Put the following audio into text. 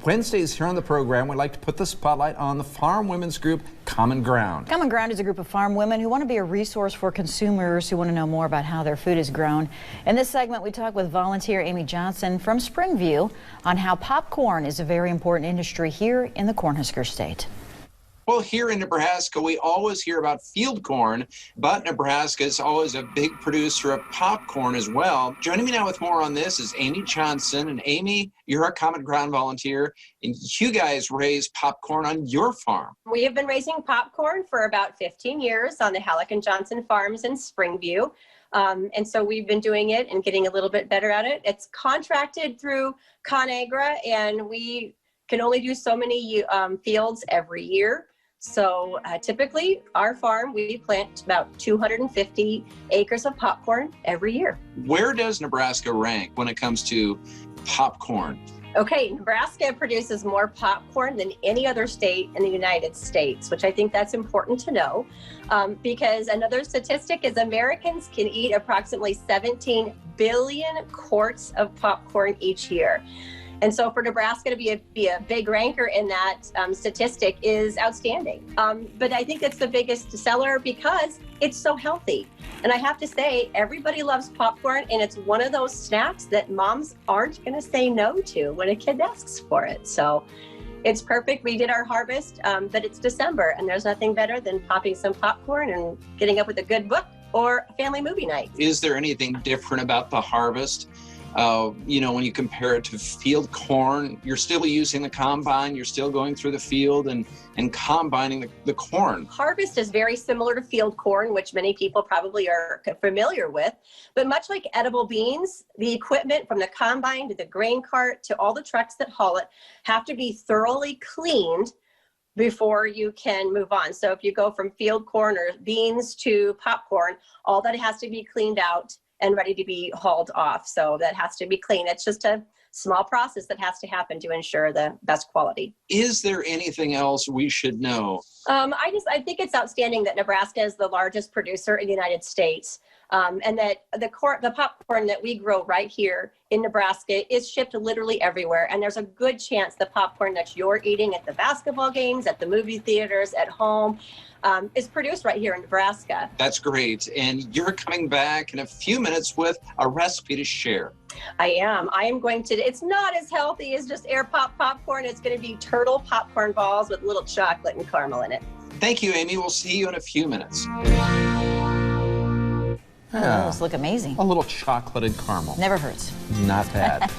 Wednesdays here on the program, we like to put the spotlight on the farm women's group, CommonGround. CommonGround is a group of farm women who want to be a resource for consumers who want to know more about how their food is grown. In this segment, we talk with volunteer Amy Johnson from Springview on how popcorn is a very important industry here in the Cornhusker State. Well, here in Nebraska, we always hear about field corn, but Nebraska is always a big producer of popcorn as well. Joining me now with more on this is Amy Johnson. And Amy, you're a CommonGround volunteer, and you guys raise popcorn on your farm. We have been raising popcorn for about 15 years on the Halleck and Johnson farms in Springview. And so we've been doing it and getting a little bit better at it. It's contracted through ConAgra, and we can only do so many fields every year. So typically, our farm, we plant about 250 acres of popcorn every year. Where does Nebraska rank when it comes to popcorn? Okay, Nebraska produces more popcorn than any other state in the United States, which I think that's important to know, because another statistic is Americans can eat approximately 17 billion quarts of popcorn each year. And so for Nebraska to be a big ranker in that statistic is outstanding. But I think it's the biggest seller because it's so healthy. And I have to say, everybody loves popcorn, and it's one of those snacks that moms aren't going to say no to when a kid asks for it. So it's perfect. We did our harvest, but it's December, and there's nothing better than popping some popcorn and getting up with a good book or a family movie night. Is there anything different about the harvest? When you compare it to field corn, you're still using the combine, you're still going through the field and combining the corn. Harvest is very similar to field corn, which many people probably are familiar with. But much like edible beans, the equipment from the combine to the grain cart to all the trucks that haul it have to be thoroughly cleaned before you can move on. So if you go from field corn or beans to popcorn, all that has to be cleaned out and ready to be hauled off. So that has to be clean. It's just a small process that has to happen to ensure the best quality. Is there anything else we should know? I think it's outstanding that Nebraska is the largest producer in the United States, and that the popcorn that we grow right here in Nebraska is shipped literally everywhere. And there's a good chance the popcorn that you're eating at the basketball games, at the movie theaters, at home, is produced right here in Nebraska. That's great. And you're coming back in a few minutes with a recipe to share. I am going to, it's not as healthy as just air pop popcorn. It's going to be turtle popcorn balls with little chocolate and caramel in it. Thank you, Amy. We'll see you in a few minutes. Oh, those look amazing. A little chocolate and caramel. Never hurts. Not bad.